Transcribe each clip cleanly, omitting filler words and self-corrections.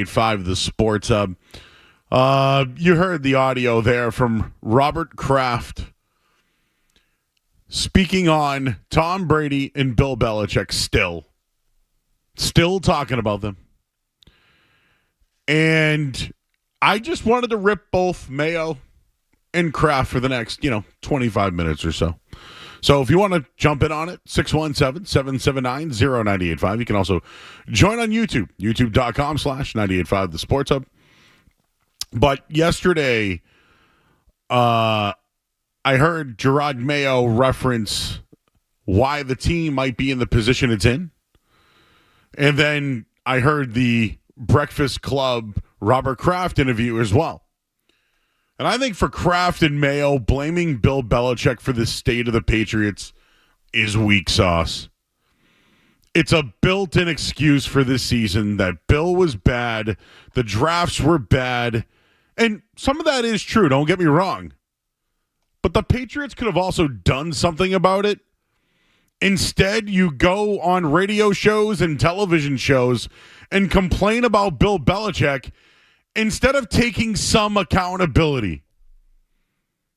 98.5 The Sports Hub. You heard the audio there from Robert Kraft speaking on Tom Brady and Bill Belichick still talking about them. And I just wanted to rip both Mayo and Kraft for the next, 25 minutes or so. So if you want to jump in on it, 617-779-0985. You can also join on YouTube, youtube.com/985 The Sports Hub. But yesterday, I heard Gerard Mayo reference why the team might be in the position it's in. And then I heard the Breakfast Club Robert Kraft interview as well. And I think for Kraft and Mayo, blaming Bill Belichick for the state of the Patriots is weak sauce. It's a built-in excuse for this season that Bill was bad, the drafts were bad, and some of that is true, don't get me wrong. But the Patriots could have also done something about it. Instead, you go on radio shows and television shows and complain about Bill Belichick instead of taking some accountability.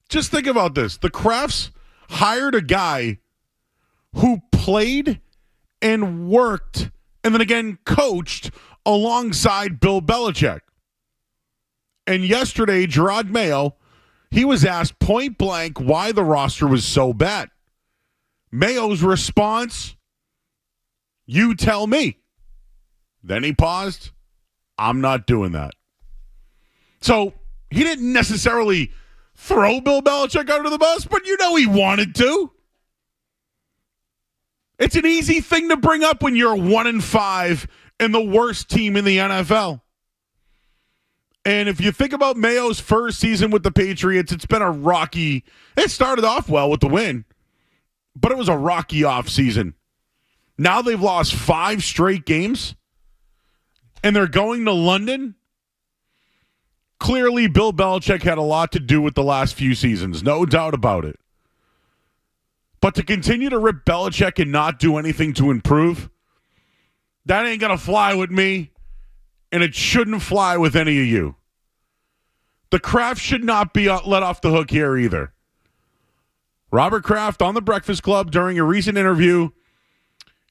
Just think about this. The Krafts hired a guy who played and worked and then again coached alongside Bill Belichick. And yesterday, Gerard Mayo, he was asked point blank why the roster was so bad. Mayo's response, you tell me. Then he paused. I'm not doing that. So he didn't necessarily throw Bill Belichick under the bus, but he wanted to. It's an easy thing to bring up when you're 1-5 and the worst team in the NFL. And if you think about Mayo's first season with the Patriots, it's been a rocky. It started off well with the win, but it was a rocky offseason. Now they've lost 5 straight games, and they're going to London. Clearly, Bill Belichick had a lot to do with the last few seasons, no doubt about it. But to continue to rip Belichick and not do anything to improve, that ain't going to fly with me, and it shouldn't fly with any of you. The Kraft should not be let off the hook here either. Robert Kraft on the Breakfast Club during a recent interview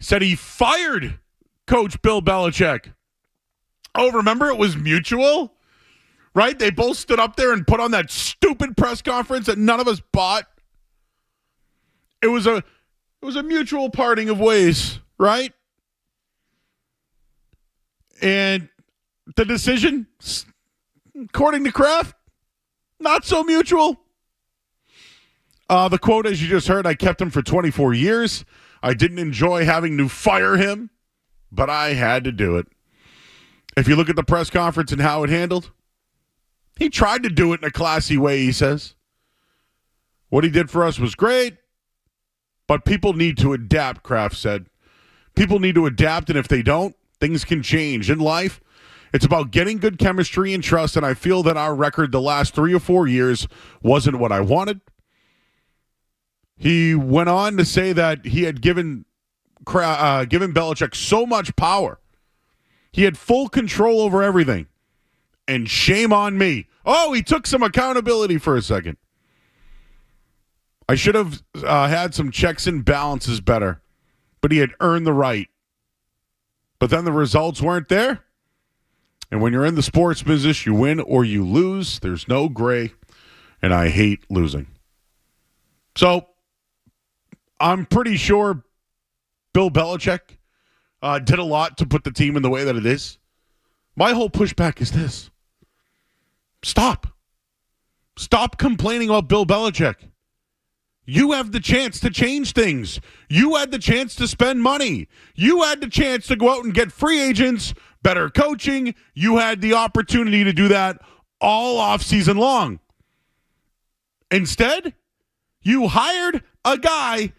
said he fired Coach Bill Belichick. Oh, remember it was mutual? Right? They both stood up there and put on that stupid press conference that none of us bought. It was a mutual parting of ways, right? And the decision, according to Kraft, not so mutual. The quote, as you just heard, I kept him for 24 years. I didn't enjoy having to fire him, but I had to do it. If you look at the press conference and how it handled, he tried to do it in a classy way, he says. What he did for us was great, but people need to adapt, Kraft said. People need to adapt, and if they don't, things can change. In life, it's about getting good chemistry and trust, and I feel that our record the last 3 or 4 years wasn't what I wanted. He went on to say that he had given Belichick so much power. He had full control over everything. And shame on me. Oh, he took some accountability for a second. I should have had some checks and balances better, but he had earned the right. But then the results weren't there. And when you're in the sports business, you win or you lose. There's no gray, and I hate losing. So I'm pretty sure Bill Belichick did a lot to put the team in the way that it is. My whole pushback is this. Stop complaining about Bill Belichick. You have the chance to change things. You had the chance to spend money. You had the chance to go out and get free agents, better coaching. You had the opportunity to do that all offseason long. Instead, you hired a guy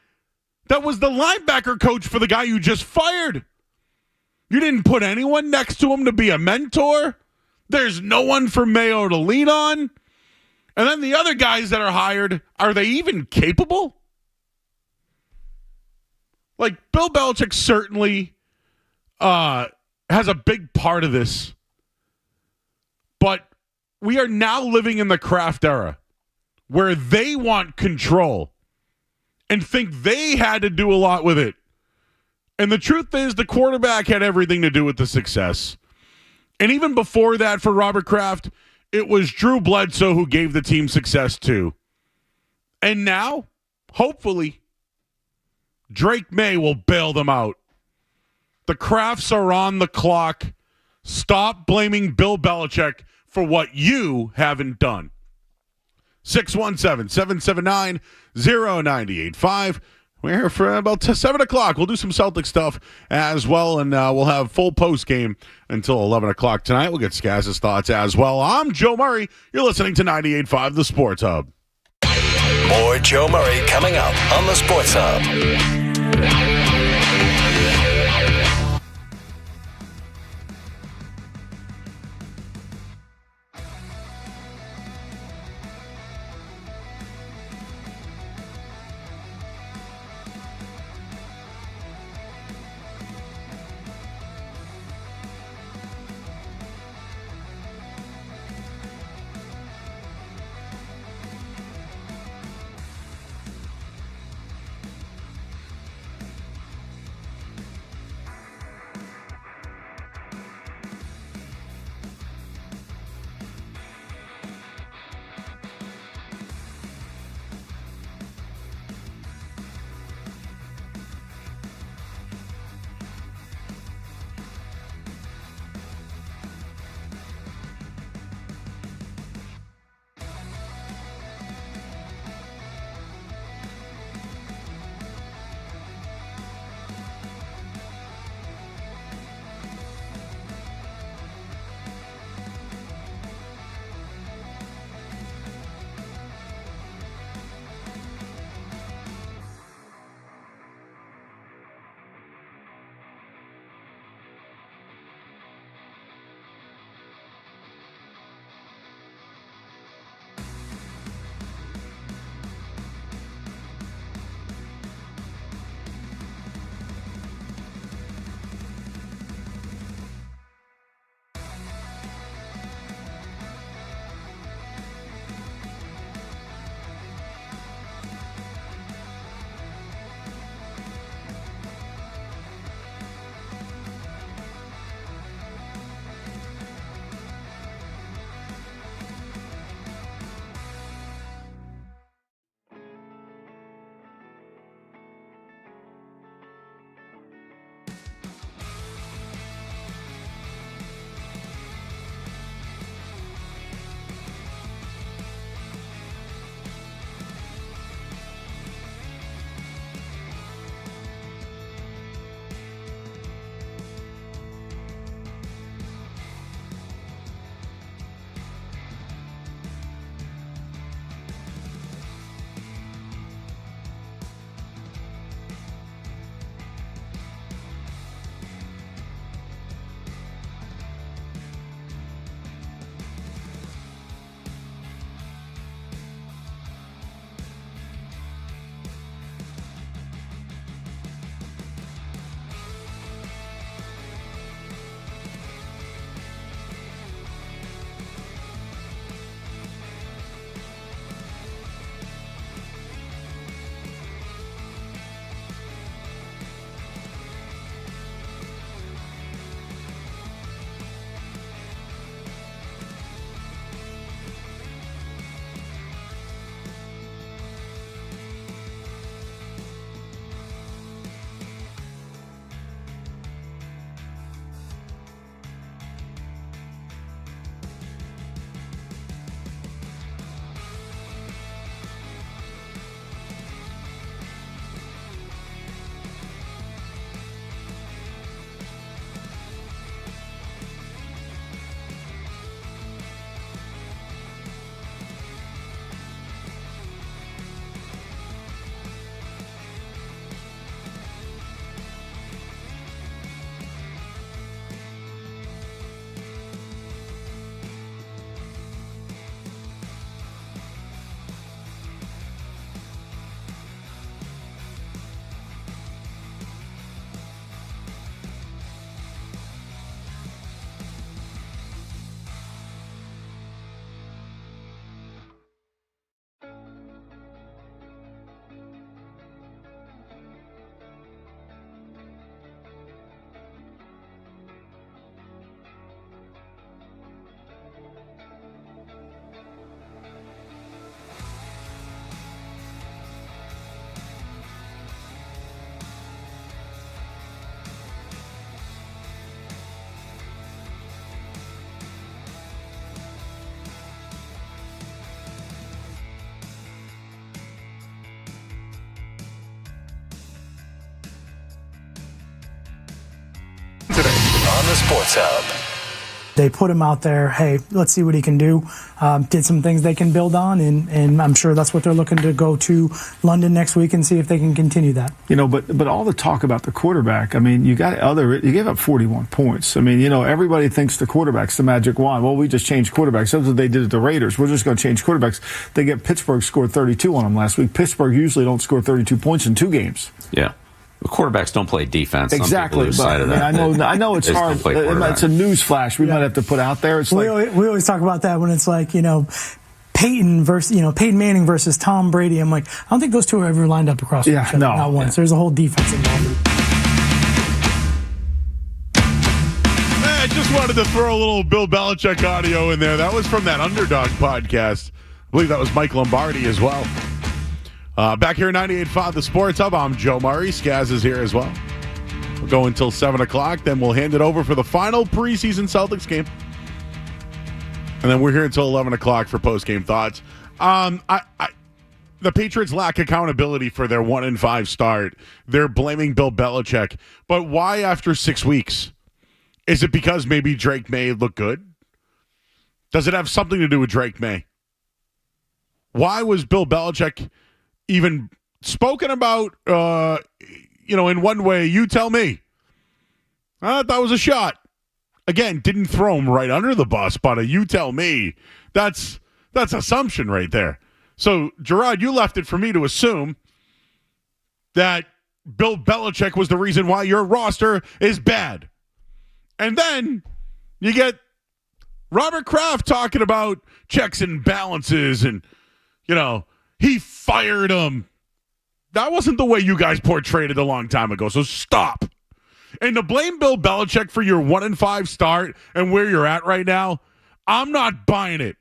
that was the linebacker coach for the guy you just fired. You didn't put anyone next to him to be a mentor. There's no one for Mayo to lean on. And then the other guys that are hired, are they even capable? Like, Bill Belichick certainly has a big part of this We are now living in the Kraft era where they want control and think they had to do a lot with it. And the truth is, the quarterback had everything to do with the success. And even before that, for Robert Kraft, it was Drew Bledsoe who gave the team success too. And now, hopefully, Drake May will bail them out. The Krafts are on the clock. Stop blaming Bill Belichick for what you haven't done. 617-779-0985. We're here for about 7 o'clock. We'll do some Celtic stuff as well, and we'll have full post game until 11 o'clock tonight. We'll get Skaz's thoughts as well. I'm Joe Murray. You're listening to 98.5 The Sports Hub. More Joe Murray coming up on The Sports Hub. Sports Hub. They put him out there, hey, let's see what he can do. Did some things they can build on, and I'm sure that's what they're looking to go to London next week and see if they can continue that. But all the talk about the quarterback, you gave up 41 points. Everybody thinks the quarterback's the magic wand. Well, we just changed quarterbacks. That's what they did at the Raiders. We're just going to change quarterbacks. Pittsburgh scored 32 on them last week. Pittsburgh usually don't score 32 points in 2 games. Yeah. The quarterbacks don't play defense. Exactly. I know it's hard. It's a news flash we might have to put out there. It's we always talk about that when it's like, Peyton Manning versus Tom Brady. I'm like, I don't think those two are ever lined up across each other. Not once. There's a whole defense involved. I just wanted to throw a little Bill Belichick audio in there. That was from that Underdog podcast. I believe that was Mike Lombardi as well. Back here at 98.5 The Sports Hub, I'm Joe Murray. Skaz is here as well. We'll go until 7 o'clock. Then we'll hand it over for the final preseason Celtics game. And then we're here until 11 o'clock for post-game thoughts. The Patriots lack accountability for their 1-5 start. They're blaming Bill Belichick. But why after 6 weeks? Is it because maybe Drake May looked good? Does it have something to do with Drake May? Why was Bill Belichick even spoken about, in one way? You tell me. That was a shot. Again, didn't throw him right under the bus, but you tell me. That's assumption right there. So, Gerard, you left it for me to assume that Bill Belichick was the reason why your roster is bad. And then you get Robert Kraft talking about checks and balances and, he fired him. That wasn't the way you guys portrayed it a long time ago, so stop. And to blame Bill Belichick for your 1-5 start and where you're at right now, I'm not buying it.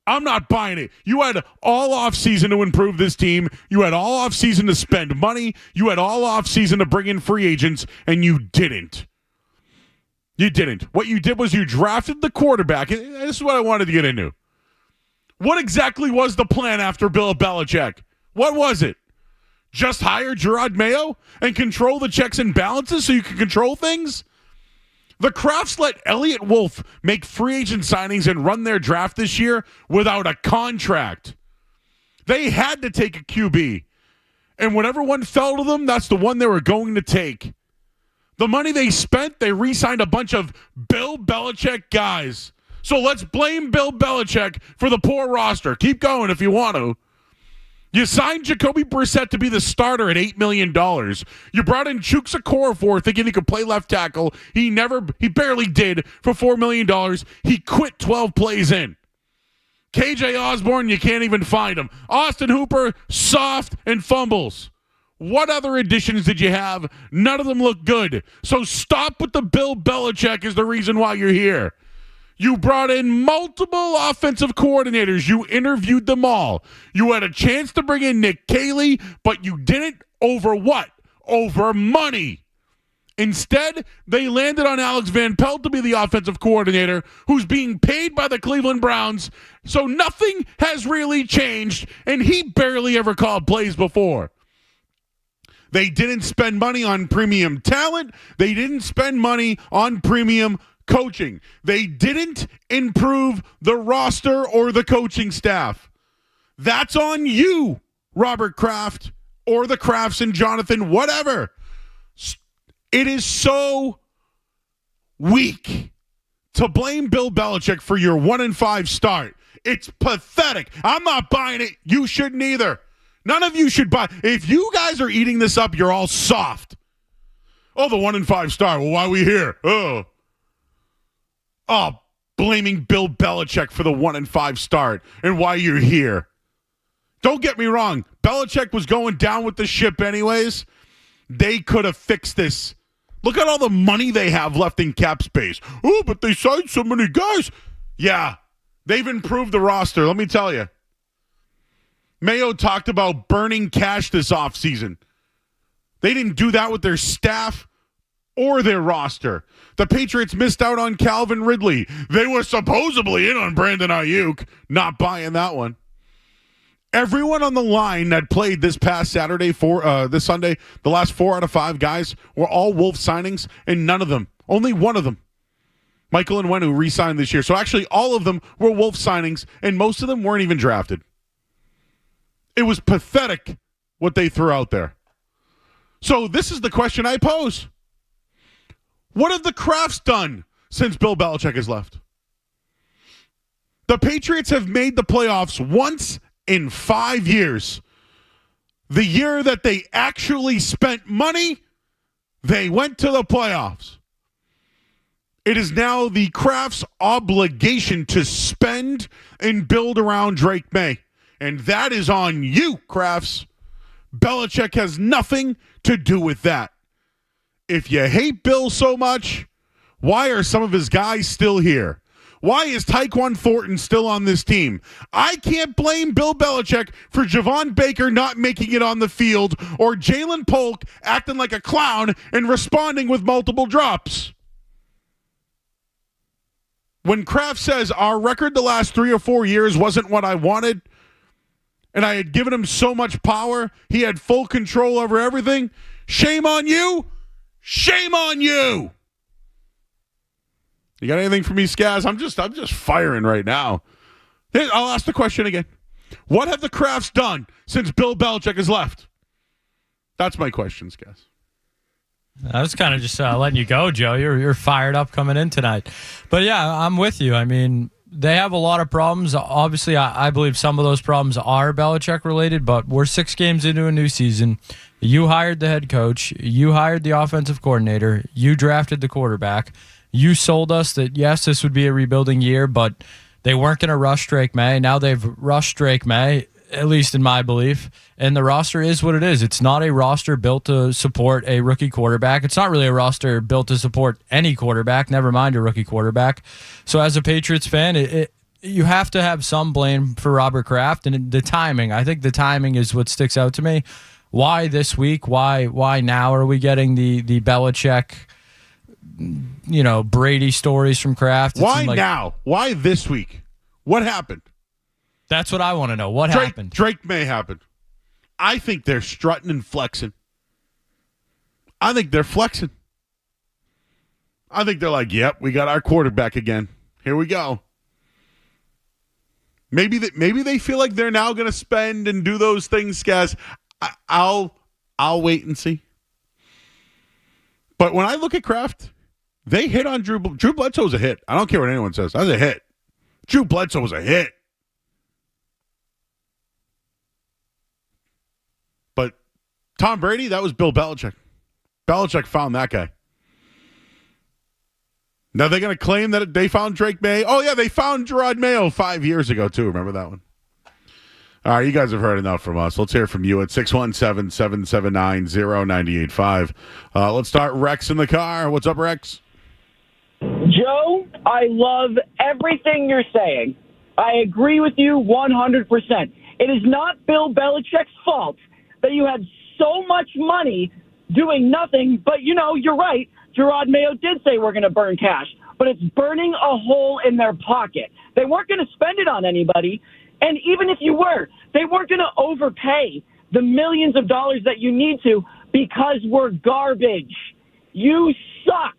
You had all offseason to improve this team. You had all offseason to spend money. You had all offseason to bring in free agents, and you didn't. What you did was you drafted the quarterback. This is what I wanted to get into. What exactly was the plan after Bill Belichick? What was it? Just hire Gerard Mayo and control the checks and balances so you can control things? The Crafts let Elliott Wolf make free agent signings and run their draft this year without a contract. They had to take a QB. And whatever one fell to them, that's the one they were going to take. The money they spent, they re-signed a bunch of Bill Belichick guys. So let's blame Bill Belichick for the poor roster. Keep going if you want to. You signed Jacoby Brissett to be the starter at $8 million. You brought in Chuksa Okorafor thinking he could play left tackle. He barely did for $4 million. He quit 12 plays in. KJ Osborne, you can't even find him. Austin Hooper, soft and fumbles. What other additions did you have? None of them look good. So stop with the Bill Belichick is the reason why you're here. You brought in multiple offensive coordinators. You interviewed them all. You had a chance to bring in Nick Caley, but you didn't. Over what? Over money. Instead, they landed on Alex Van Pelt to be the offensive coordinator who's being paid by the Cleveland Browns. So nothing has really changed, and he barely ever called plays before. They didn't spend money on premium talent. They didn't spend money on premium coaching. They didn't improve the roster or the coaching staff. That's on you, Robert Kraft, or the Krafts and Jonathan, whatever. It is so weak to blame Bill Belichick for your 1-5 start. It's pathetic. I'm not buying it. You shouldn't either. None of you should buy. If you guys are eating this up, you're all soft. Oh, the 1-5 start. Well, why are we here? Oh, blaming Bill Belichick for the 1-5 start and why you're here. Don't get me wrong. Belichick was going down with the ship anyways. They could have fixed this. Look at all the money they have left in cap space. Oh, but they signed so many guys. Yeah, they've improved the roster. Let me tell you. Mayo talked about burning cash this offseason. They didn't do that with their staff or their roster. The Patriots missed out on Calvin Ridley. They were supposedly in on Brandon Ayuk. Not buying that one. Everyone on the line that played this past Saturday this Sunday, the last 4 out of 5 guys were all Wolf signings, and none of them Only one of them, Michael Onwenu, re-signed this year. So actually all of them were Wolf signings, and most of them weren't even drafted. It was pathetic what they threw out there. So this is the question I pose. What have the Crafts done since Bill Belichick has left? The Patriots have made the playoffs once in 5 years. The year that they actually spent money, they went to the playoffs. It is now the Crafts' obligation to spend and build around Drake May. And that is on you, Crafts. Belichick has nothing to do with that. If you hate Bill so much, why are some of his guys still here? Why is Tyquan Thornton still on this team? I can't blame Bill Belichick for Javon Baker not making it on the field or Jalen Polk acting like a clown and responding with multiple drops. When Kraft says our record the last 3 or 4 years wasn't what I wanted, and I had given him so much power, he had full control over everything, shame on you. Shame on you. You got anything for me, Skaz? I'm just firing right now. I'll ask the question again. What have the Crafts done since Bill Belichick has left? That's my question, Skaz. I was kind of just letting you go, Joe. You're fired up coming in tonight. But yeah, I'm with you. I mean, they have a lot of problems. Obviously, I believe some of those problems are Belichick related, but we're 6 games into a new season. You hired the head coach. You hired the offensive coordinator. You drafted the quarterback. You sold us that, yes, this would be a rebuilding year, but they weren't going to rush Drake May. Now they've rushed Drake May, at least in my belief, and the roster is what it is. It's not a roster built to support a rookie quarterback. It's not really a roster built to support any quarterback, never mind a rookie quarterback. So as a Patriots fan, you have to have some blame for Robert Kraft and the timing. I think the timing is what sticks out to me. Why this week? Why now are we getting the Belichick, Brady stories from Kraft? Why now? Why this week? What happened? That's what I want to know. What happened? Drake May happened. I think they're strutting and flexing. I think they're flexing. I think they're like, yep, we got our quarterback again. Here we go. Maybe they feel like they're now going to spend and do those things, guys. I'll wait and see. But when I look at Kraft, they hit on Drew Bledsoe was a hit. I don't care what anyone says. That was a hit. Drew Bledsoe was a hit. But Tom Brady, that was Bill Belichick. Belichick found that guy. Now they're going to claim that they found Drake May. Oh, yeah, they found Gerard Mayo 5 years ago, too. Remember that one? All right, you guys have heard enough from us. Let's hear from you at 617-779-0985. Let's start Rex in the car. What's up, Rex? Joe, I love everything you're saying. I agree with you 100%. It is not Bill Belichick's fault that you had so much money doing nothing, but, you're right. Gerard Mayo did say we're going to burn cash, but it's burning a hole in their pocket. They weren't going to spend it on anybody. And even if you were, they weren't going to overpay the millions of dollars that you need to because we're garbage. You suck.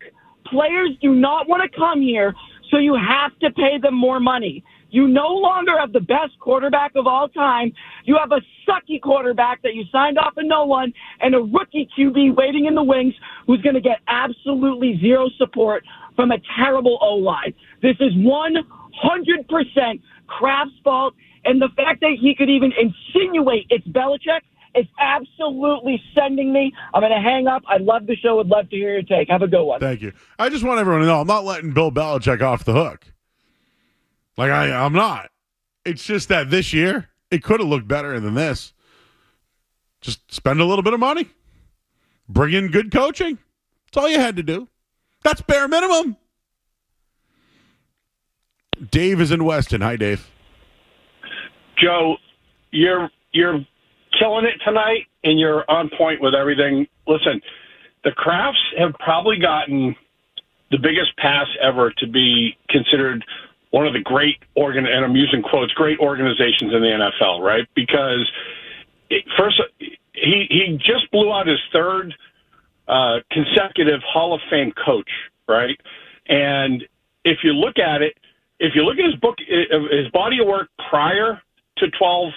Players do not want to come here, so you have to pay them more money. You no longer have the best quarterback of all time. You have a sucky quarterback that you signed off of no one and a rookie QB waiting in the wings who's going to get absolutely zero support from a terrible O-line. This is 100% Kraft's fault. And the fact that he could even insinuate it's Belichick is absolutely sending me. I'm going to hang up. I love the show. Would love to hear your take. Have a good one. Thank you. I just want everyone to know I'm not letting Bill Belichick off the hook. I'm not. It's just that this year, it could have looked better than this. Just spend a little bit of money. Bring in good coaching. That's all you had to do. That's bare minimum. Dave is in Weston. Hi, Dave. Joe, you're killing it tonight, and you're on point with everything. Listen, the Crafts have probably gotten the biggest pass ever to be considered one of the great and I'm using quotes, great organizations in the NFL, right? Because first, he just blew out his third consecutive Hall of Fame coach right? And if you look at it, if you look at his body of work prior to 12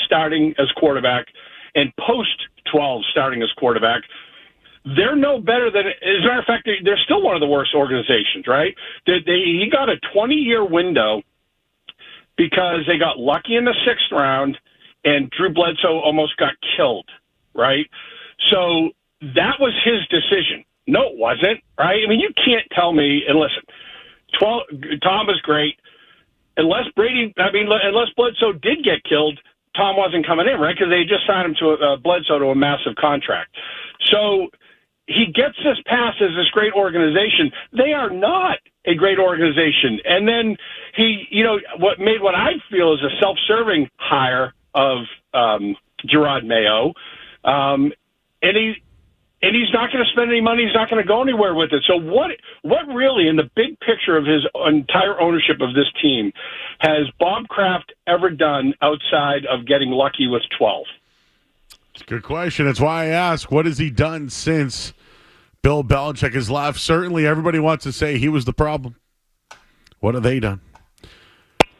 starting as quarterback and post 12 starting as quarterback, they're no better than. As a matter of fact, they're still one of the worst organizations, right? He got a 20-year window because they got lucky in the 6th round and Drew Bledsoe almost got killed, right? So that was his decision. No, it wasn't, right? I mean, you can't tell me, and listen, Tom is great. Unless Bledsoe did get killed, Tom wasn't coming in, right? Because they just signed him to Bledsoe to a massive contract. So he gets this pass as this great organization. They are not a great organization. And then what I feel is a self-serving hire of Gerard Mayo, and he's not going to spend any money. He's not going to go anywhere with it. So what really, in the big picture of his entire ownership of this team, has Bob Kraft ever done outside of getting lucky with 12? It's a good question. That's why I ask, what has he done since Bill Belichick has left? Certainly everybody wants to say he was the problem. What have they done?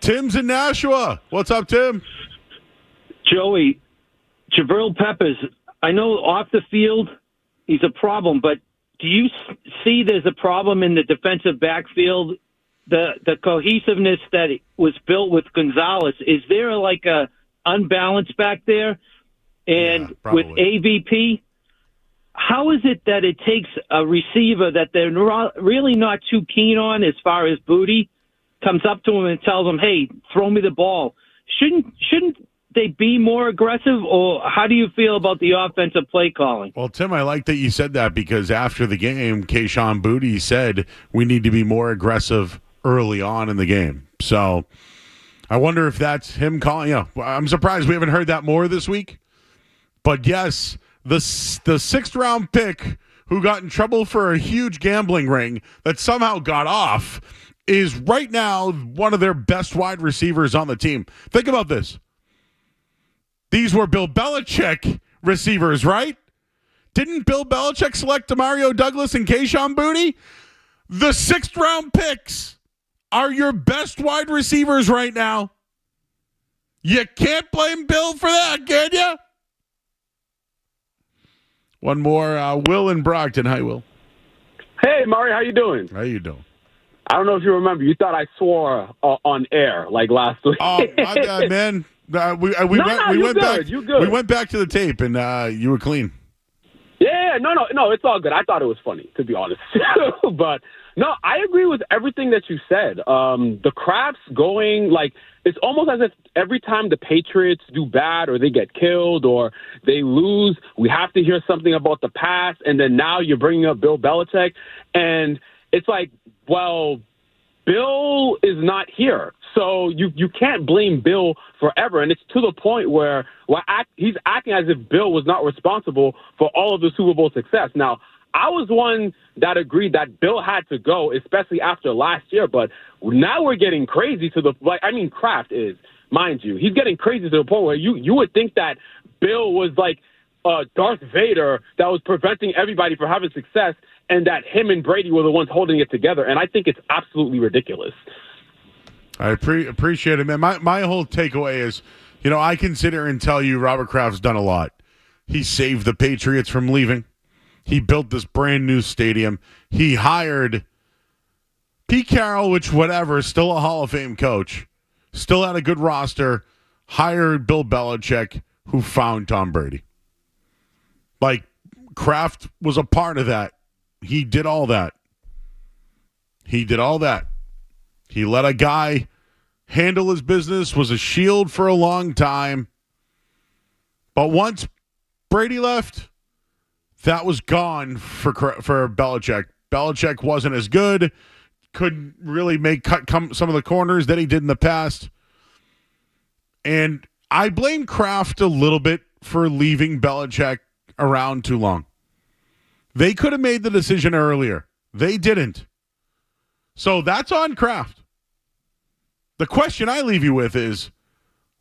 Tim's in Nashua. What's up, Tim? Joey, Jabril Peppers, I know off the field he's a problem, but do you see there's a problem in the defensive backfield? The cohesiveness that was built with Gonzalez, is there like a unbalance back there? And with AVP, how is it that it takes a receiver that they're really not too keen on as far as Booty comes up to him and tells him, hey, throw me the ball? Shouldn't they be more aggressive, or how do you feel about the offensive play calling? Well, Tim, I like that you said that, because after the game, Kayshon Boutte said we need to be more aggressive early on in the game. So I wonder if that's him calling. I'm surprised we haven't heard that more this week. But yes, the 6th round pick who got in trouble for a huge gambling ring that somehow got off is right now one of their best wide receivers on the team. Think about this. These were Bill Belichick receivers, right? Didn't Bill Belichick select Demario Douglas and Kayshon Boutte? The 6th round picks are your best wide receivers right now. You can't blame Bill for that, can you? One more, Will in Brockton. Hi, Will. Hey, Murray, how you doing? How you doing? I don't know if you remember. You thought I swore on air like last week. Oh, my bad, man. We went back. You good. We went back to the tape, and you were clean. Yeah, no, it's all good. I thought it was funny, to be honest. But no, I agree with everything that you said. The Crafts going, like, it's almost as if every time the Patriots do bad or they get killed or they lose, we have to hear something about the past, and then now you're bringing up Bill Belichick, and it's like, well, Bill is not here. So you can't blame Bill forever. And it's to the point where he's acting as if Bill was not responsible for all of the Super Bowl success. Now, I was one that agreed that Bill had to go, especially after last year. But now we're getting crazy to Kraft is, mind you. He's getting crazy to the point where you would think that Bill was like Darth Vader that was preventing everybody from having success, and that him and Brady were the ones holding it together. And I think it's absolutely ridiculous. I appreciate it, man. My whole takeaway is, I can sit here and tell you Robert Kraft's done a lot. He saved the Patriots from leaving. He built this brand new stadium. He hired Pete Carroll, which whatever, still a Hall of Fame coach, still had a good roster, hired Bill Belichick, who found Tom Brady. Like, Kraft was a part of that. He did all that. He let a guy handle his business, was a shield for a long time. But once Brady left, that was gone for Belichick. Belichick wasn't as good, couldn't really cut some of the corners that he did in the past. And I blame Kraft a little bit for leaving Belichick around too long. They could have made the decision earlier. They didn't. So that's on Kraft. The question I leave you with is,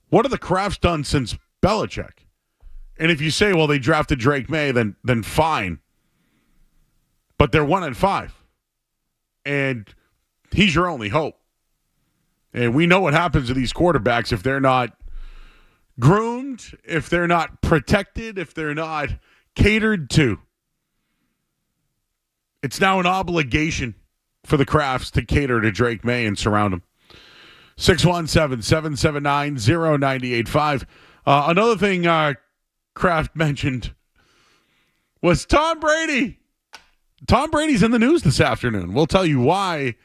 what have the Crafts done since Belichick? And if you say, well, they drafted Drake May, then fine. But they're 1-5. and he's your only hope. And we know what happens to these quarterbacks if they're not groomed, if they're not protected, if they're not catered to. It's now an obligation for the Crafts to cater to Drake Maye and surround him. 617-779-0985. Another thing Kraft mentioned was Tom Brady. Tom Brady's in the news this afternoon. We'll tell you why,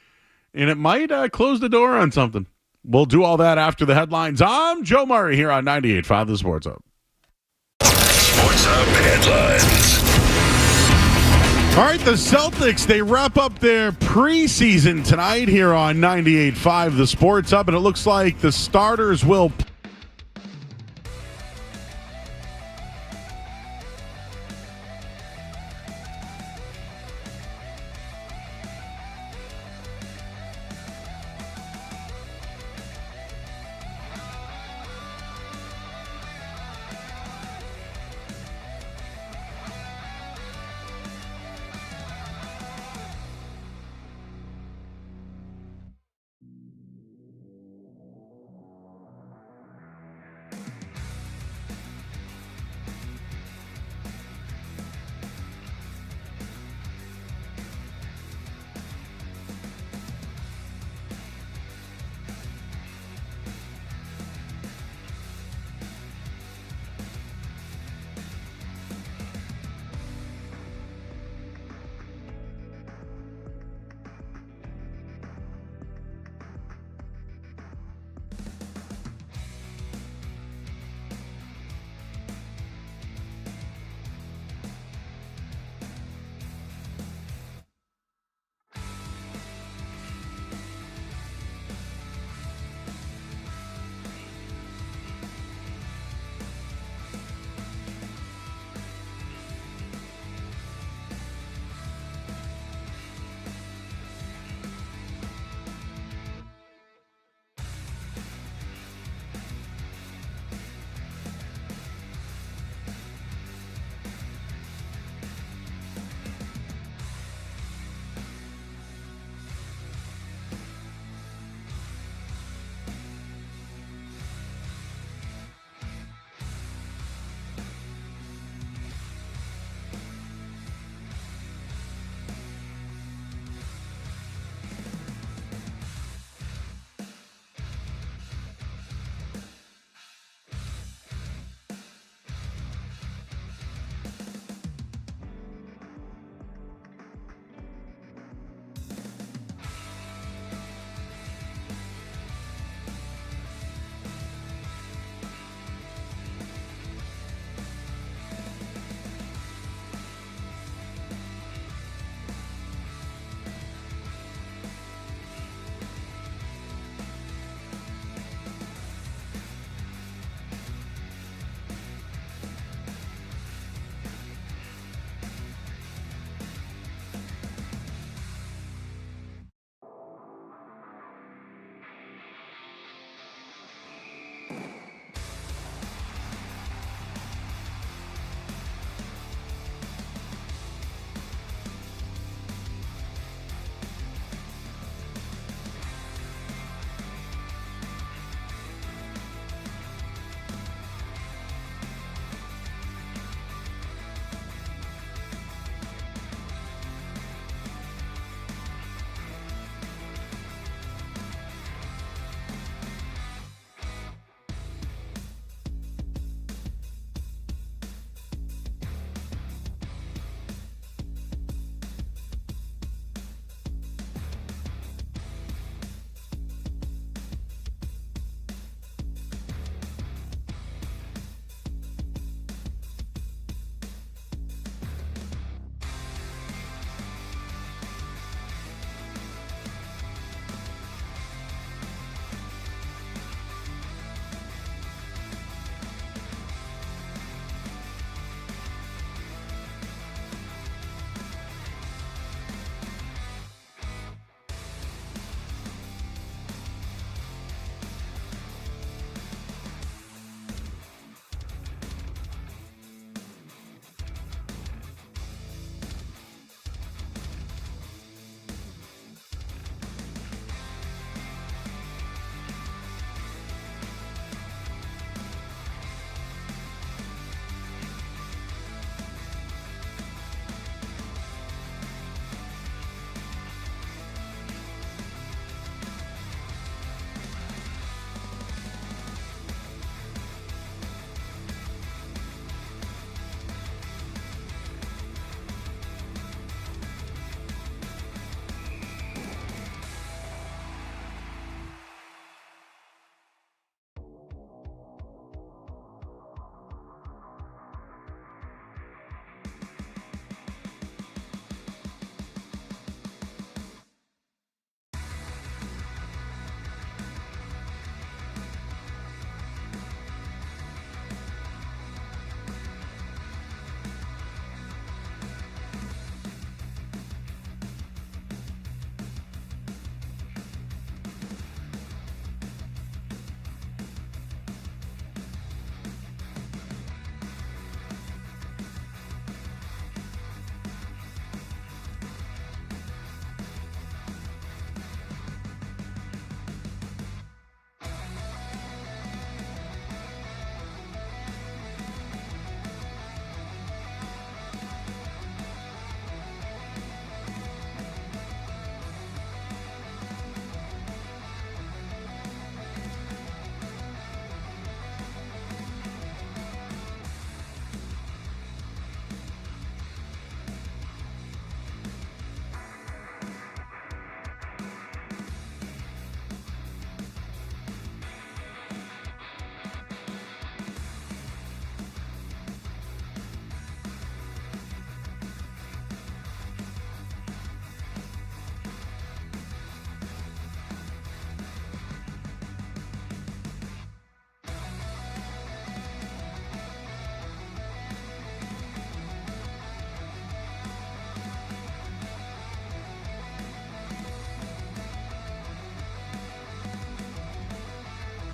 and it might close the door on something. We'll do all that after the headlines. I'm Joe Murray here on 98.5 The Sports Hub. Sports Hub headlines. All right, the Celtics, they wrap up their preseason tonight here on 98.5 The Sports Hub, and it looks like the starters will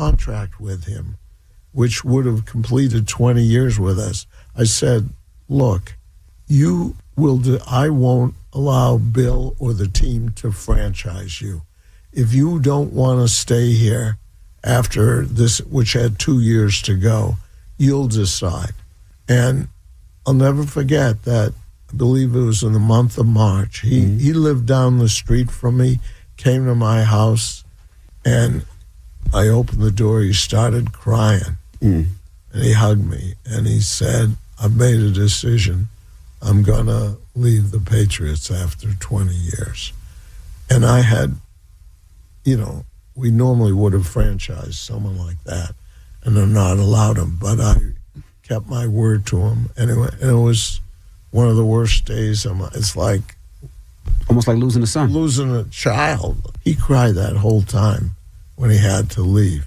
contract with him, which would have completed 20 years with us. I said, look, I won't allow Bill or the team to franchise you. If you don't want to stay here after this, which had 2 years to go, you'll decide. And I'll never forget that, I believe it was in the month of March. He lived down the street from me, came to my house, and I opened the door. He started crying, and he hugged me, and he said, I've made a decision. I'm going to leave the Patriots after 20 years. And I had, we normally would have franchised someone like that, and they're not allowed him, but I kept my word to him. And it was one of the worst days. It's like almost like losing a son, losing a child. He cried that whole time when he had to leave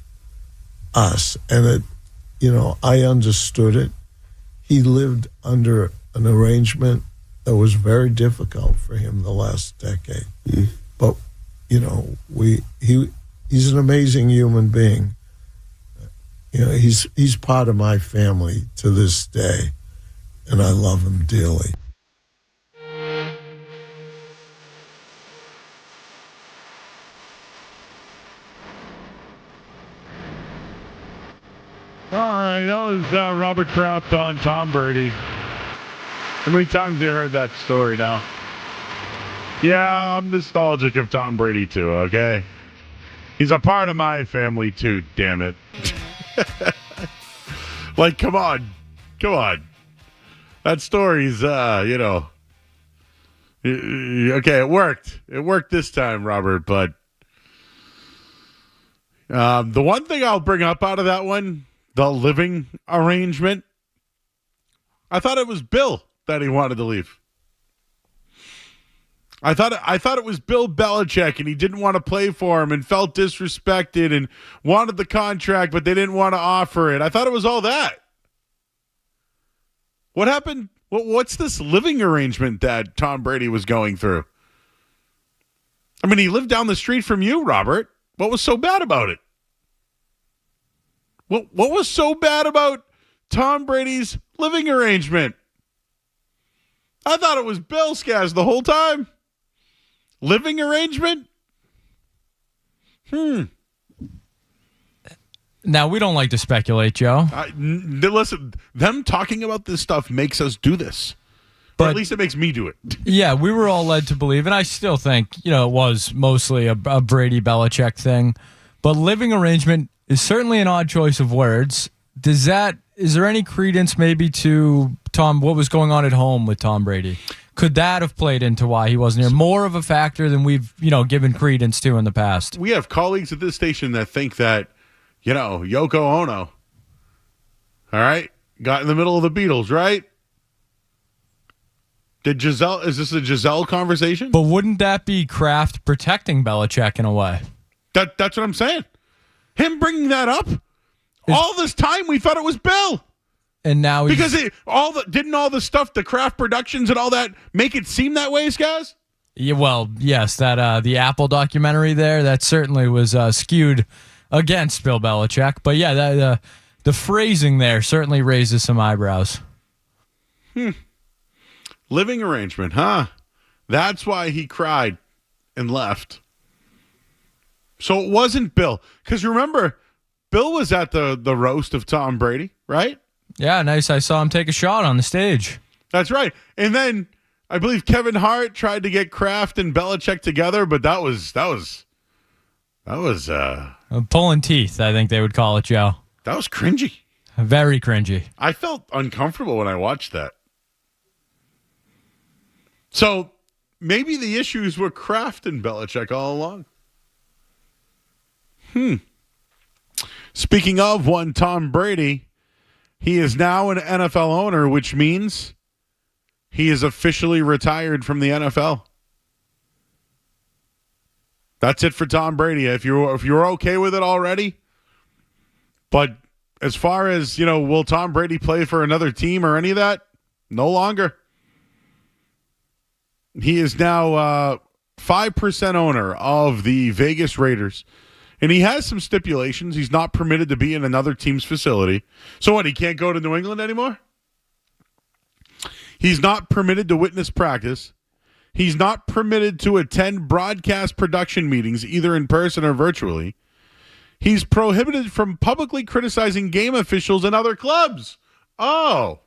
us, and I understood it. He lived under an arrangement that was very difficult for him the last decade. But he's an amazing human being. He's part of my family to this day, and I love him dearly. All right, that was Robert Kraft on Tom Brady. How many times have you heard that story now? Yeah, I'm nostalgic of Tom Brady too, okay? He's a part of my family too, damn it. Like, come on. That story's, okay, it worked. It worked this time, Robert, but the one thing I'll bring up out of that one, the living arrangement, I thought it was Bill that he wanted to leave. I thought it was Bill Belichick, and he didn't want to play for him and felt disrespected and wanted the contract, but they didn't want to offer it. I thought it was all that. What happened? What's this living arrangement that Tom Brady was going through? I mean, he lived down the street from you, Robert. What was so bad about it? What was so bad about Tom Brady's living arrangement? I thought it was Bill Skaz the whole time. Living arrangement? Now, we don't like to speculate, Joe. Listen, them talking about this stuff makes us do this. But at least it makes me do it. Yeah, we were all led to believe, and I still think, it was mostly a Brady Belichick thing. But living arrangement is certainly an odd choice of words. Is there any credence maybe to Tom, what was going on at home with Tom Brady? Could that have played into why he wasn't here? More of a factor than we've, given credence to in the past. We have colleagues at this station that think that, Yoko Ono, all right, got in the middle of the Beatles, right? Is this a Giselle conversation? But wouldn't that be Kraft protecting Belichick in a way? That's what I'm saying. Him bringing that up? All this time we thought it was Bill. And now because didn't all the stuff, the Kraft Productions and all that, make it seem that way, guys? Yeah, well, yes, that the Apple documentary there, that certainly was skewed against Bill Belichick. But yeah, the phrasing there certainly raises some eyebrows. Living arrangement, huh? That's why he cried and left. So it wasn't Bill. Because remember, Bill was at the roast of Tom Brady, right? Yeah, nice. I saw him take a shot on the stage. That's right. And then I believe Kevin Hart tried to get Kraft and Belichick together, but that was pulling teeth, I think they would call it, Joe. That was cringy. Very cringy. I felt uncomfortable when I watched that. So maybe the issues were Kraft and Belichick all along. Speaking of one Tom Brady, he is now an NFL owner, which means he is officially retired from the NFL. That's it for Tom Brady. If you're okay with it already, but as far as, will Tom Brady play for another team or any of that? No longer. He is now 5% owner of the Vegas Raiders And he has some stipulations. He's not permitted to be in another team's facility. So what, he can't go to New England anymore? He's not permitted to witness practice. He's not permitted to attend broadcast production meetings, either in person or virtually. He's prohibited from publicly criticizing game officials and other clubs. Oh.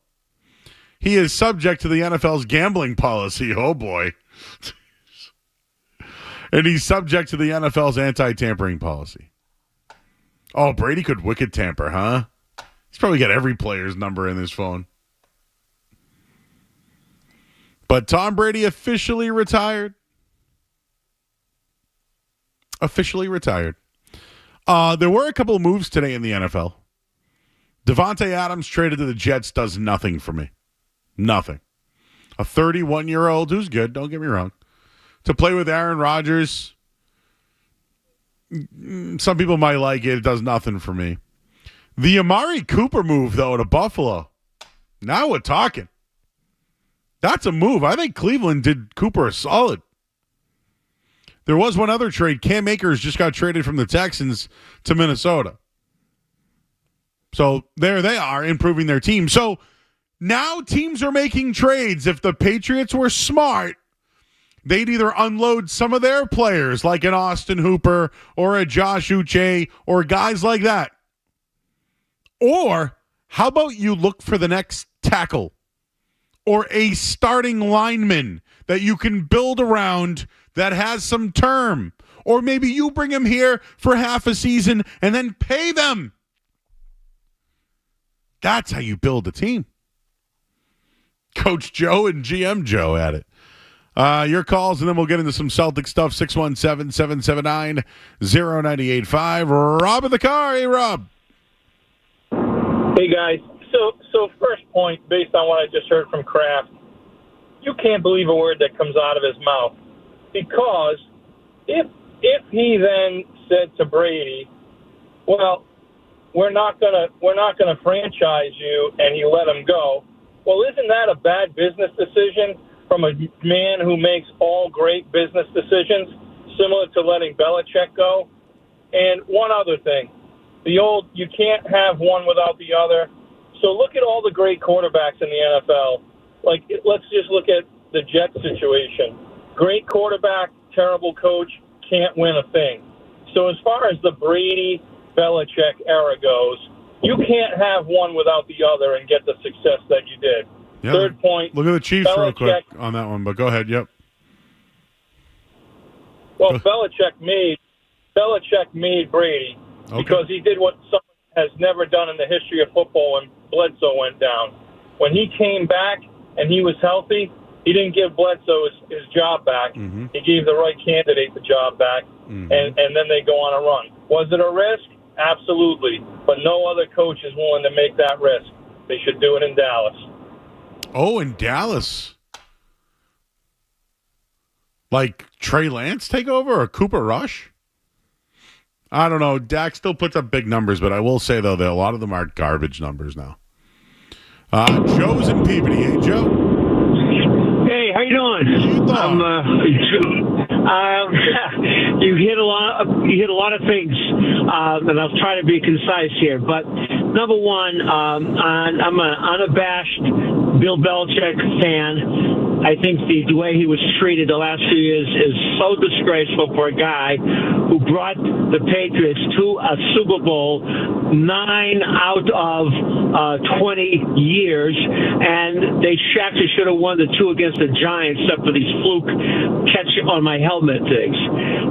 He is subject to the NFL's gambling policy. Oh, boy. And he's subject to the NFL's anti-tampering policy. Oh, Brady could wicked tamper, huh? He's probably got every player's number in his phone. But Tom Brady officially retired. Officially retired. There were a couple of moves today in the NFL. Devontae Adams traded to the Jets does nothing for me. Nothing. A 31-year-old who's good, don't get me wrong, to play with Aaron Rodgers. Some people might like it. It does nothing for me. The Amari Cooper move, though, to Buffalo. Now we're talking. That's a move. I think Cleveland did Cooper a solid. There was one other trade. Cam Akers just got traded from the Texans to Minnesota. So there they are, improving their team. So now teams are making trades. If the Patriots were smart, they'd either unload some of their players, like an Austin Hooper or a Josh Uche or guys like that. Or how about you look for the next tackle or a starting lineman that you can build around that has some term. Or maybe you bring him here for half a season and then pay them. That's how you build a team. Coach Joe and GM Joe at it. Your calls, and then we'll get into some Celtic stuff. 617-779-0985. Rob in the car. Hey, Rob. Hey, guys. So first point, based on what I just heard from Kraft, you can't believe a word that comes out of his mouth. Because if he then said to Brady, well, we're not gonna franchise you, and he let him go, well, isn't that a bad business decision from a man who makes all great business decisions, similar to letting Belichick go? And one other thing, you can't have one without the other. So look at all the great quarterbacks in the NFL. Like, let's just look at the Jets situation. Great quarterback, terrible coach, can't win a thing. So as far as the Brady-Belichick era goes, you can't have one without the other and get the success that you did. Yeah, Third point. Look at the Chiefs real Belichick, quick on that one, but go ahead. Yep. Well, Belichick made Brady because he did what someone has never done in the history of football when Bledsoe went down. When he came back and he was healthy, he didn't give Bledsoe his job back. Mm-hmm. He gave the right candidate the job back, and then they go on a run. Was it a risk? Absolutely. But no other coach is willing to make that risk. They should do it in Dallas. Oh, in Dallas. Like Trey Lance take over or Cooper Rush? I don't know. Dak still puts up big numbers, but I will say, though, that a lot of them are garbage numbers now. Joe's in Peabody. Hey, Joe. Hey, how you doing? You hit a lot of things, and I'll try to be concise here. But number one, I'm an unabashed Bill Belichick fan. I think the way he was treated the last few years is so disgraceful for a guy who brought the Patriots to a Super Bowl 9 out of 20 years, and they actually should have won the 2 against the Giants, except for these fluke catch on my helmet things.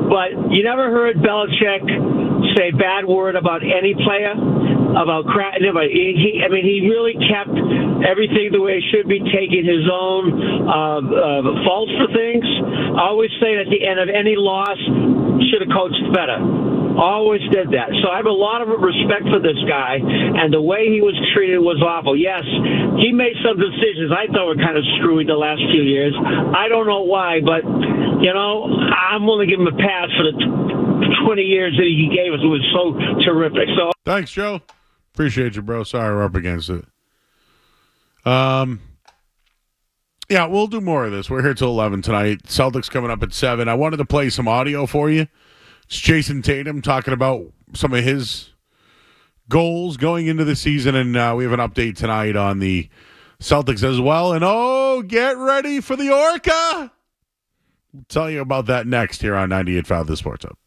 But you never heard Belichick say a bad word about any player, about crap. He really kept everything the way it should be, taking his own faults for things. I always say at the end of any loss, should have coached better. Always did that. So I have a lot of respect for this guy, and the way he was treated was awful. Yes, he made some decisions I thought were kind of screwy the last few years. I don't know why, but, I'm willing to give him a pass for the 20 years that he gave us. It was so terrific. So thanks, Joe. Appreciate you, bro. Sorry we're up against it. Yeah, we'll do more of this. We're here till 11 tonight. Celtics coming up at 7. I wanted to play some audio for you It's Jason Tatum talking about some of his goals going into the season, and we have an update tonight on the Celtics as well. And get ready for the Orca. We'll tell you about that next here on 98.5 The Sports Hub.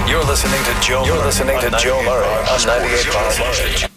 You're listening to Joe Murray on 98.5.